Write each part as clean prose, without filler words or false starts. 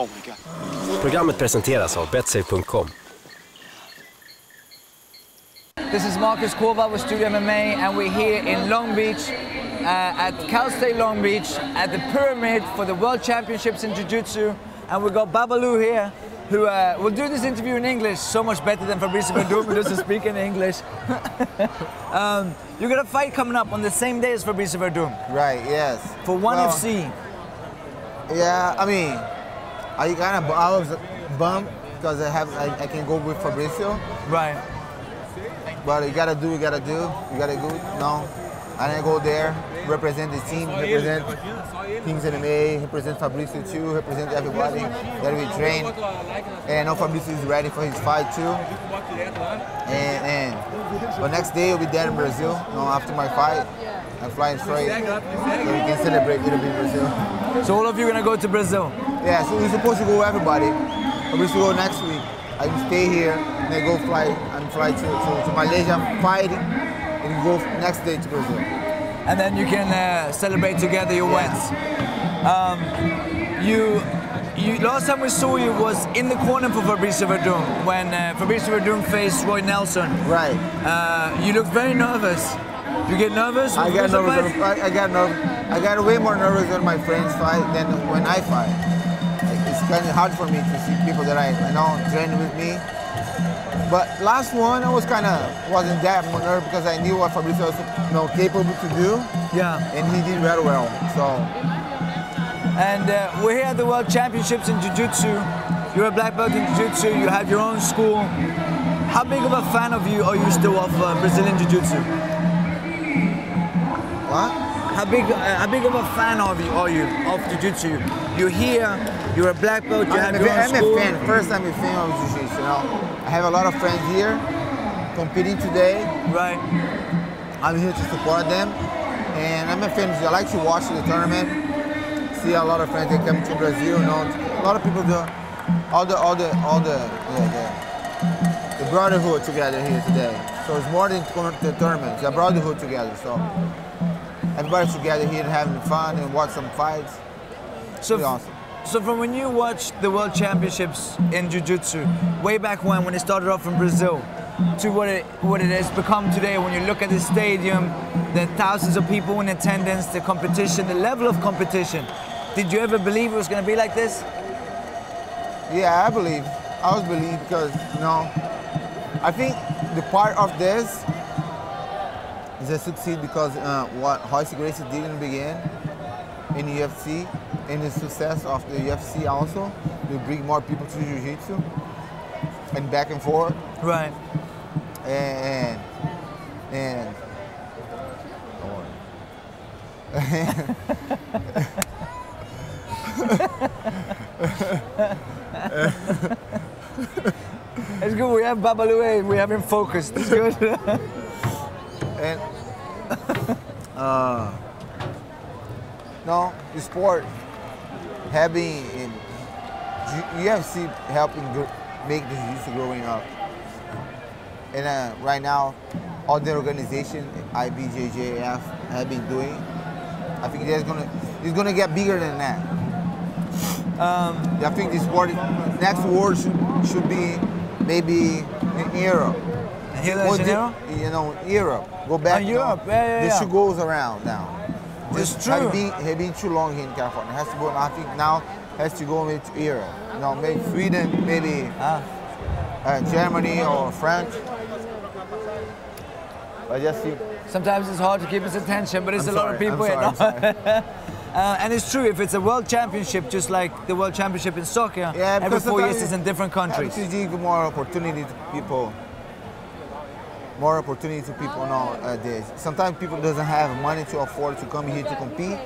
Oh my God. Programmet presenteras av betsave.com. This is Marcus Kowal with StudioMMA, and we're here in Long Beach at Cal State Long Beach at the Pyramid for the World Championships in Jiu-Jitsu, and we got Babalu here, who will do this interview in English so much better than Fabricio Verdum, who doesn't speak in English. You got a fight coming up on the same day as Fabricio Verdum. Right, yes. For OneFC. Yeah, I mean, I was bummed because I can go with Fabricio. Right. But you gotta do. No, I didn't go there. Represent the team, represent Kings MMA, represent Fabricio too, represent everybody that we train. And I know Fabricio is ready for his fight too. But next day we'll be there in Brazil. After my fight, I'm flying straight so we can celebrate a little bit in Brazil. So all of you are gonna go to Brazil? Yeah, so we're supposed to go everybody. Fabricio go next week. I can stay here and then go fly to Malaysia, fighting, and go next day to Brazil. And then you can celebrate together your wins. Last time we saw you was in the corner for Fabricio Verdum when Fabricio Verdum faced Roy Nelson. Right. You look very nervous. You get nervous? I get nervous. I got nervous. I got way more nervous when my friends fight than when I fight. It's kind of hard for me to see people that I know train with me. But last one, I wasn't that nervous because I knew what Fabricio was capable to do. Yeah. And he did very well. So. And we're here at the World Championships in Jiu-Jitsu. You're a black belt in Jiu-Jitsu. You have your own school. How big of a fan are you still of Brazilian Jiu-Jitsu? What? How big of a fan are you of Jiu-Jitsu? You're here. You're a black belt. You have your own school. I'm a fan. First, I'm a fan of Jiu-Jitsu. I have a lot of friends here competing today. Right. I'm here to support them, and I'm a fan. I like to watch the tournament. See a lot of friends that come to Brazil. A lot of people do all the brotherhood together here today. So it's more than the tournament. It's a brotherhood together. So everybody's together here having fun and watch some fights. So it's awesome. So from when you watched the World Championships in Jiu-Jitsu, way back when it started off in Brazil, to what it has become today, when you look at the stadium, the thousands of people in attendance, the competition, the level of competition, did you ever believe it was going to be like this? Yeah, I always believe because, I think the part of this is a succeed because what Royce Gracie did in the beginning in UFC, and the success of the UFC also will bring more people to Jiu-Jitsu and back and forth. Right. And It's good. We have Babalu. We have him focused. It's good. And the sport having UFC helping make the jiu-jitsu growing up. And right now, all the organization IBJJF have been doing, I think it's gonna get bigger than that. I think the sport next world should be maybe in Europe. Europe. Go back. Europe. The shoe goes around now. It's true. Have been too long here in California. It has to go. I think now has to go maybe to Europe. Maybe Sweden, maybe Germany or France. But just see. Sometimes it's hard to keep his attention, but it's a lot of people here. And it's true, if it's a world championship, just like the world championship in soccer, every 4 years it's in different countries. To give more opportunity to people. More opportunity to people nowadays. Sometimes people doesn't have money to afford to come here to compete,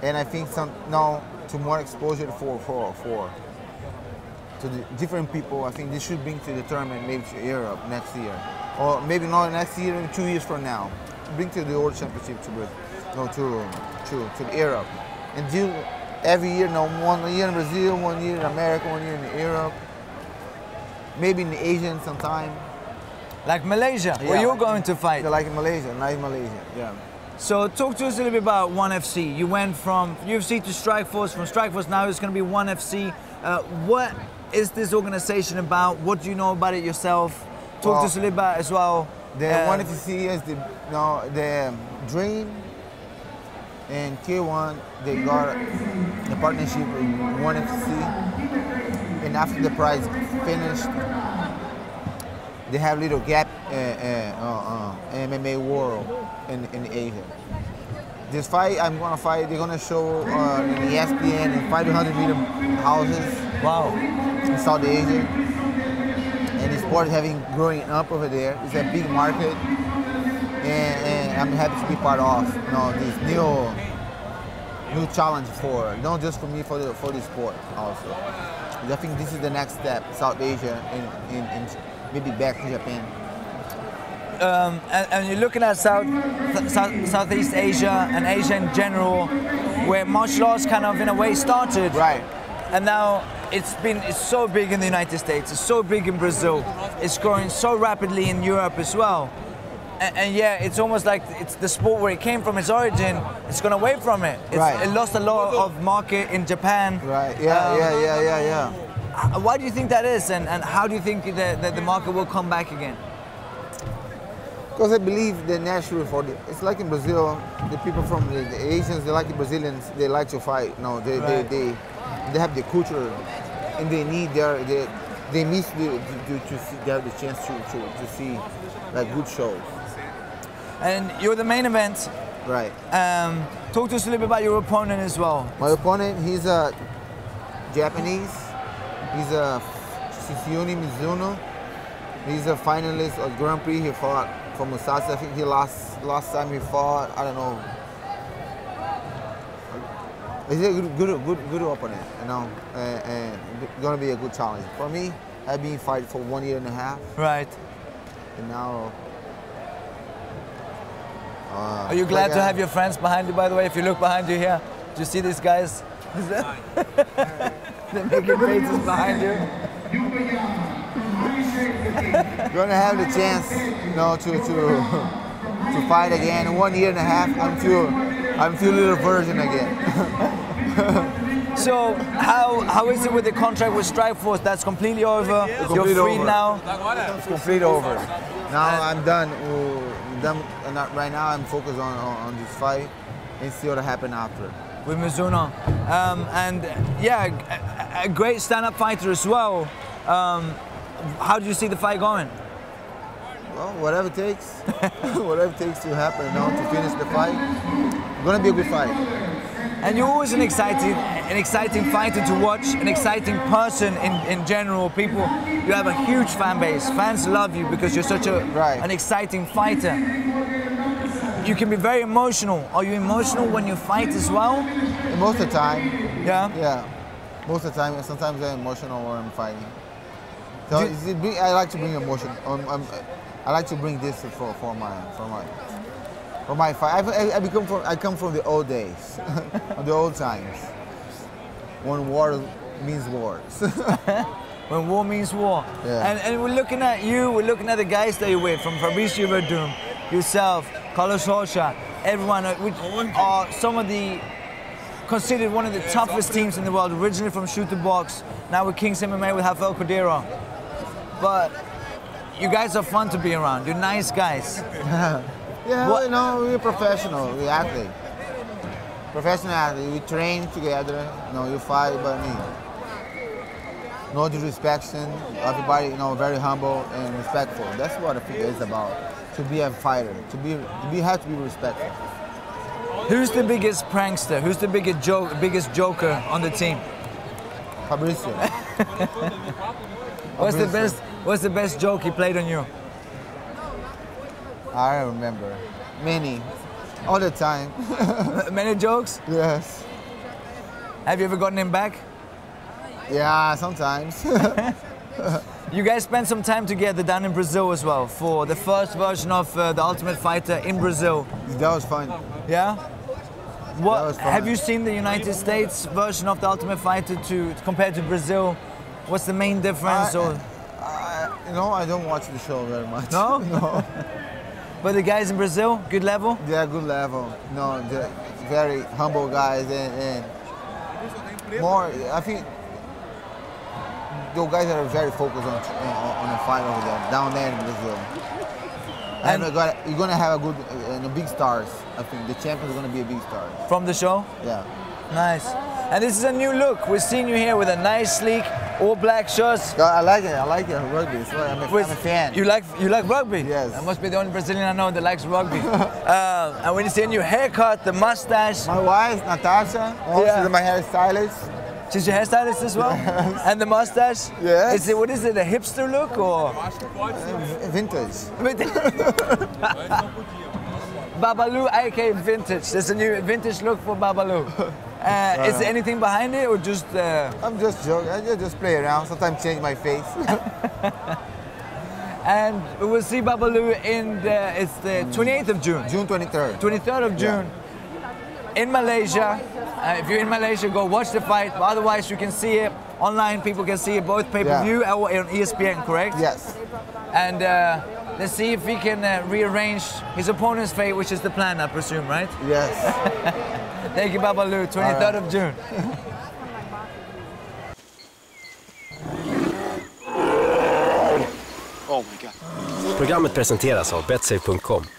and I think to more exposure to the different people. I think this should bring to the tournament maybe to Europe next year, or maybe not next year, 2 years from now. Bring to the World Championship to Europe, and do every year. 1 year in Brazil, 1 year in America, 1 year in Europe, maybe in Asia sometime. Like Malaysia, where you're going to fight. Yeah, like Malaysia, yeah. So talk to us a little bit about OneFC. You went from UFC to Strikeforce, from Strikeforce now it's going to be OneFC. What is this organization about? What do you know about it yourself? Talk to us a little bit about as well. The OneFC is the dream, and K1 they got a partnership with OneFC, and after the prize finished, they have little gap MMA world in Asia. This fight I'm gonna fight, they're gonna show in ESPN in 500-meter houses. Wow. In South Asia. And the sport having growing up over there. It's a big market, and I'm happy to be part of this new challenge for not just for me, for the sport also. I think this is the next step, South Asia and maybe back to Japan. And you're looking at Southeast Asia and Asia in general, where martial arts kind of in a way started. Right. And now it's so big in the United States, it's so big in Brazil, it's growing so rapidly in Europe as well. And yeah, it's almost like it's the sport where it came from, its origin, it's gone away from it. It lost a lot of market in Japan. Right, yeah. Why do you think that is, and how do you think that the market will come back again? Because I believe the natural it's like in Brazil, the people from the Asians, they like the Brazilians, they like to fight. No, they have the culture, and they need they miss to see, they have the chance to see like good shows. And you're the main event. Right. Talk to us a little bit about your opponent as well. My opponent, he's a Japanese. He's a Shinsuyuki Mizuno. He's a finalist of Grand Prix. He fought for Musashi. I think he last time he fought, I don't know. He's a good opponent, and gonna be a good challenge for me. I've been fighting for 1.5 years. Right. And now. Are you glad to have your friends behind you? By the way, if you look behind you here, do you see these guys? They're making faces behind you. Gonna have the chance, to fight again. 1.5 years, I'm still a little virgin again. So how is it with the contract with Strikeforce? That's completely over. You're free now. It's completely over. Now I'm done. Right now I'm focused on this fight and see what happens after. With Mizuno. And yeah, a great stand-up fighter as well. How do you see the fight going? Well, whatever it takes. Whatever it takes to happen, to finish the fight. It's gonna be a good fight. And you're always an exciting fighter to watch, an exciting person in general. You have a huge fan base. Fans love you because you're such an exciting fighter. You can be very emotional. Are you emotional when you fight as well? Most of the time. Yeah? Yeah. Most of the time. Sometimes I'm emotional when I'm fighting. So I like to bring emotion. I like to bring this for my fight. I come from the old days, the old times, when war means wars. When war means war. Yeah. And we're looking at you. We're looking at the guys that you're with, from Fabricio Verdum, yourself, Carlos Rocha, everyone, which are considered one of the toughest teams in the world, originally from Shoot the Box, now with King's MMA with Rafael Cordeiro. But you guys are fun to be around. You're nice guys. Yeah, we're professional, we're athletes. Professional athlete, we train together, you fight, but no disrespect, everybody, very humble and respectful. That's what I think it's about. To be a fighter, have to be respectful. Who's the biggest prankster? Who's the biggest joker on the team? Fabricio. What's the best joke he played on you? I don't remember. Many. All the time. Many jokes? Yes. Have you ever gotten him back? Yeah, sometimes. You guys spent some time together down in Brazil as well for the first version of The Ultimate Fighter in Brazil. That was fun. Yeah? That was fun. Have you seen the United States version of The Ultimate Fighter compared to Brazil? What's the main difference? I don't watch the show very much. No? No. But the guys in Brazil, good level? Yeah, good level. No, they're very humble guys and more. I think those guys are very focused on the fight over there, down there in Brazil. And you're gonna have a good, big stars. I think the champion is gonna be a big star. From the show? Yeah. Nice. And this is a new look. We're seeing you here with a nice, sleek, all-black shirts. I like it. I like it. Rugby. So I'm a fan. You like rugby? Yes. I must be the only Brazilian I know that likes rugby. And when you see a new haircut, the mustache. My wife, Natasha, she's my hairstylist. She's your hairstylist as well? Yes. And the mustache? Yes. What is it, a hipster look or? Vintage. Babalu, aka vintage. There's a new vintage look for Babalu. Is there anything behind it or just? I'm just joking. I just play around. Sometimes change my face. And we will see Babalu it's the 28th of June. June 23rd. 23rd of June. Yeah. In Malaysia. If you're in Malaysia, go watch the fight. But otherwise, you can see it online. People can see it both pay-per-view or on ESPN, correct? Yes. And let's see if we can rearrange his opponent's fate, which is the plan, I presume, right? Yes. Thank you, Babalu. 23rd of June. Programmet presenteras av betsafe.com.